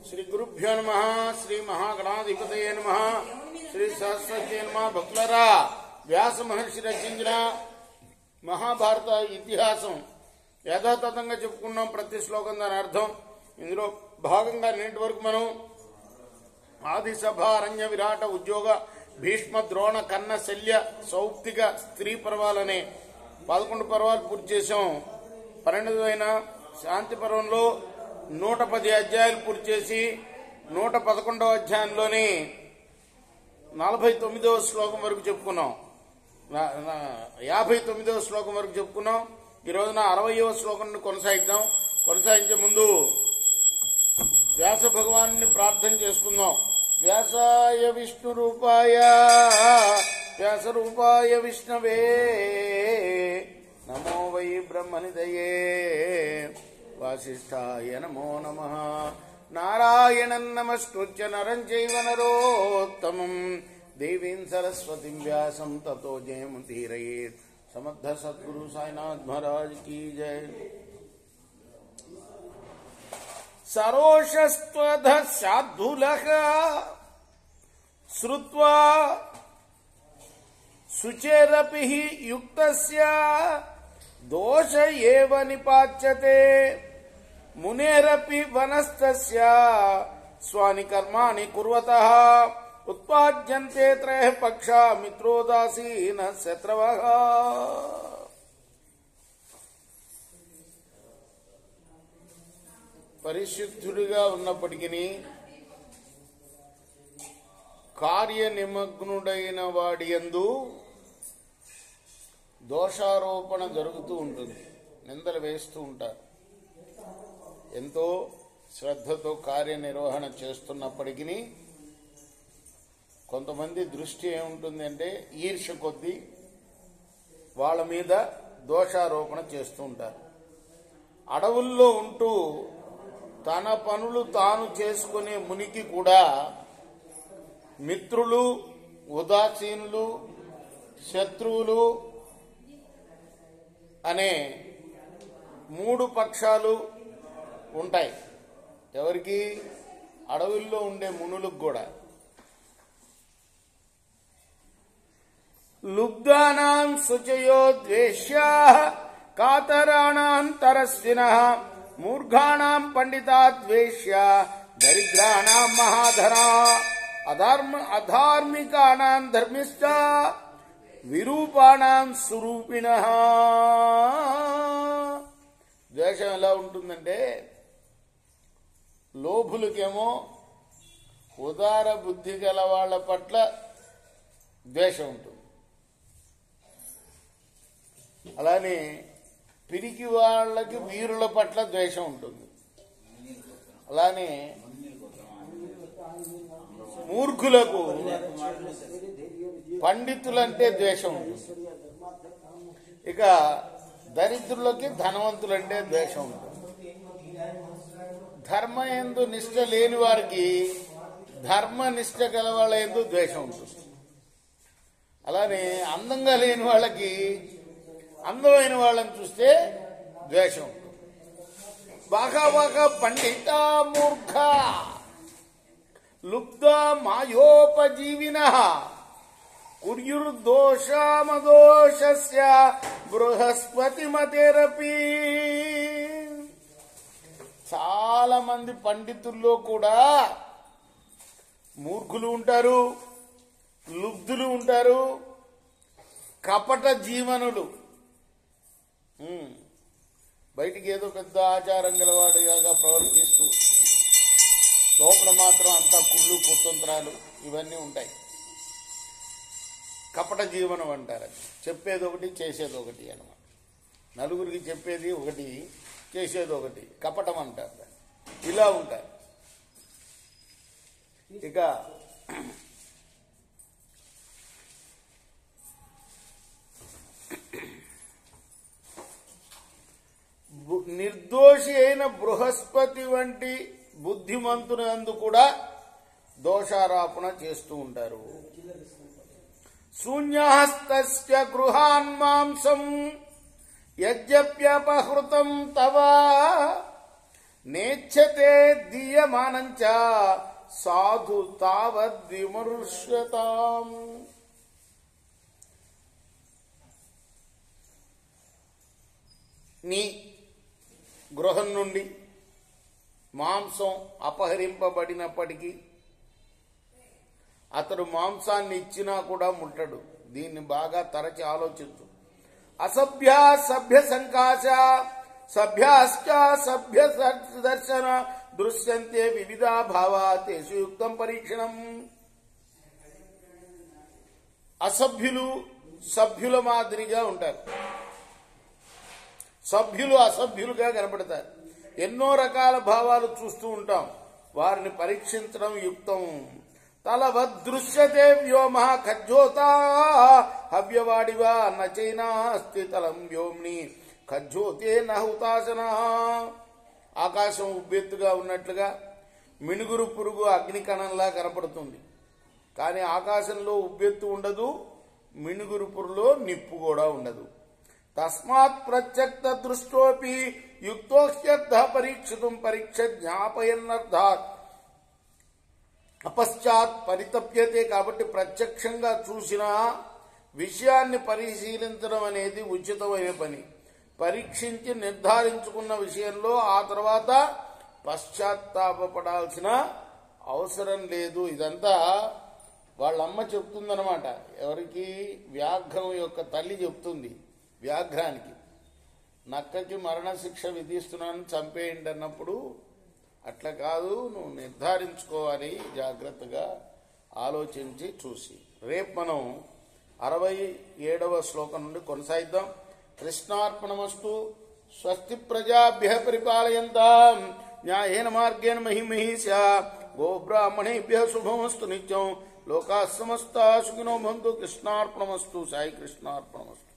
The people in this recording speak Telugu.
శ్రీ గురుభ్యో నమః. శ్రీ మహాగణాధిపతయే నమః. శ్రీ సరస్వతి నమః. భక్తులారా, వ్యాస మహర్షి రచించిన మహాభారత ఇతిహాసం యథాతథంగా చెప్పుకున్నాం. ప్రతి శ్లోకం దాని అర్థం. ఇందులో భాగంగా నేటి వరకు మనం ఆది సభ, అరణ్య, విరాట, ఉద్యోగ, భీష్మ, ద్రోణ, కన్న, శల్య, సౌప్తిక, స్త్రీ పర్వాలనే 11 పర్వాలు పూర్తి చేశాం. 12వ శాంతి పర్వంలో 110 అధ్యాయాలు పూర్తి చేసి 111వ అధ్యాయంలోని 49వ శ్లోకం వరకు చెప్పుకున్నాం. 59వ శ్లోకం వరకు చెప్పుకున్నాం. ఈ రోజున 60వ శ్లోకం కొనసాగిద్దాం. కొనసాగించే ముందు వ్యాస భగవాను ప్రార్థన చేసుకుందాం. వ్యాసాయ విష్ణు రూపాయ వ్యాస రూపాయ విష్ణవే నమో వై బ్రహ్మనిదయే వాసిష్ఠాయ నమో నమః. నారాయణం నమస్కృత్య నరం చైవ నరోత్తమం దేవీం సరస్వతిం వ్యాసం తతో జయముదీరయేత్. సమర్థ సద్గురు సాయినాథ్ మహారాజ్ की जय. సరోషస్త్వధ శాద్దులః శ్రుత్వా శుచేరపి యుక్తస్య దోష ఏవ నిపాచ్యతే మునేరపి వనస్తస్య స్వాని కర్మాణి కుర్వతః ఉత్పాద్యంతే త్రయః పక్షా మిత్రోదాసీన శత్రవః. పరిశుద్ధుడిగా ఉన్నప్పటికీ కార్యనిమగ్నుడైన వాడి యందు దోషారోపణ జరుగుతూ ఉంటుంది. నిందలు వేస్తూ ఉంటారు. ఎంతో శ్రద్ధతో కార్యనిర్వహణ చేస్తున్నప్పటికీ కొంతమంది దృష్టి ఏముంటుంది అంటే ఈర్ష్య కొద్దీ వాళ్ళ మీద దోషారోపణ చేస్తూ ఉంటారు. అడవుల్లో ఉంటూ తన పనులు తాను చేసుకునే మునికి కూడా మిత్రులు, ఉదాసీనులు, శత్రువులు అనే 3 పక్షాలు ఉంటాయి. ఎవరికి? అడవుల్లో ఉండే మునులకు కూడా. లుబ్ధానాం శుచయో ద్వేష్యాః కాతరాణాం తరస్వినః మూర్ఘాణాం పండితా ద్వేష్యా దరిద్రాణాం మహాధనా అధార్మికానాం ధర్మిష్ట విరూపాణాం సురూపిణః. ద్వేషం ఎలా ఉంటుందంటే లోభులకేమో ఉదార బుద్ధి గల వాళ్ళ పట్ల ద్వేషం ఉంటుంది. అలానే పిరికి వాళ్ళకి వీరుల పట్ల ద్వేషం ఉంటుంది. అలానే మూర్ఖులకు పండితులంటే ద్వేషం ఉంటుంది. ఇక దరిద్రులకి ధనవంతులంటే ద్వేషం ఉంటుంది. ధర్మయందు నిష్ట లేని వారికి ధర్మ నిష్ట గల వాళ్ళ యందు ద్వేషం ఉంటుంది. అలానే అందంగా లేని వాళ్ళకి అందమైన వాళ్ళని చూస్తే ద్వేషం ఉంటుంది. బాగా పండిత మూర్ఖ లుబ్ధ మాయోపజీవినః కుర్యుర్దోషామదోషస్య బృహస్పతిమతేరపి. చాలా మంది పండితుల్లో కూడా మూర్ఖులు ఉంటారు, లుబ్ధులు ఉంటారు, కపట జీవనులు. బయటికి ఏదో పెద్ద ఆచారం గలవాడిగా ప్రవర్తిస్తూ లోపల మాత్రం అంతా కుళ్ళు కుతంత్రాలు ఇవన్నీ ఉంటాయి. కపట జీవనం అంటారు. చెప్పేది ఒకటి, చేసేది ఒకటి అన్నమాట. నలుగురికి చెప్పేది ఒకటి, చేసేది ఒకటి, కపటం అంటారు. ఇలా ఉంటాయి. ఇక నిర్దోషి అయిన బృహస్పతి వంటి బుద్ధిమంతునందు కూడా దోషారోపణ చేస్తూ ఉంటారు. శూన్యహస్తస్య గృహాన్ మాంసం యజ్ఞప్యపహృతం తవ నేచ్ఛతే దీయమానంచ సాధు తావద్విమర్శ్యతాం. నీ గృహం నుండి మాంసం అపహరింపబడినప్పటికీ అతడు మాంసాన్ని ఇచ్చినా కూడా ముట్టడు. దీన్ని బాగా తరచి ఆలోచించు. అసభ్య సభ్య సంకాశ సభ్యాశ్చ సభ్య దర్శన దృశ్యంతే వివిధా భావా తేషు యుక్తం పరీక్షణం. అసభ్యులు సభ్యుల మాదిరిగా ఉంటారు, సభ్యులు అసభ్యులుగా కనపడతారు. ఎన్నో రకాల భావాలు చూస్తూ ఉంటాం. వారిని పరీక్షించడం యుక్తం. తలవదృశ్యతే వ్యోమ ఖజ్జోతా హవ్యవాడివా నచైనాస్తి తలం వ్యోమ్ని ఖజ్జోతే నహుతాసన. ఆకాశం ఉబ్బెత్తుగా ఉన్నట్లుగా మినుగురు పురుగు అగ్నికణంలా కనపడుతుంది. కానీ ఆకాశంలో ఉబ్బెత్తు ఉండదు, మినుగురు పురులో నిప్పు కూడా ఉండదు. తస్మాత్ ప్రత్యక్త దృష్టోపి యుక్తోహ్యర్థ పరీక్షితుం పరీక్ష జ్ఞాపయన్నర్థాత్ అపశ్చాత్ పరితప్యతే. కాబట్టి ప్రత్యక్షంగా చూసిన విషయాన్ని పరిశీలించడం అనేది ఉచితమైన పని. పరీక్షించి నిర్ధారించుకున్న విషయంలో ఆ తర్వాత పశ్చాత్తాపపడాల్సిన అవసరం లేదు. ఇదంతా వాళ్ళమ్మ చెప్తుందనమాట. ఎవరికి? వ్యాఘ్రం యొక్క తల్లి చెప్తుంది వ్యాఘ్రానికి. నక్కకి మరణశిక్ష విధిస్తున్నాను, చంపేయండి అన్నప్పుడు అట్లా కాదు, నువ్వు నిర్ధారించుకోవాలి జాగ్రత్తగా ఆలోచించి చూసి. రేపు మనం 67వ శ్లోకం నుండి కొనసాగిద్దాం. కృష్ణార్పణమస్తు. స్వస్తి ప్రజాభ్య పరిపాలయంతాం న్యాయేన మార్గేణ మహిమహీస్యా గోబ్రాహ్మణేభ్య శుభమస్తు నిత్యం. లోకా సమస్తా సుఖినో భవంతు. కృష్ణార్పణమస్తు. సాయి కృష్ణార్పణమస్తు.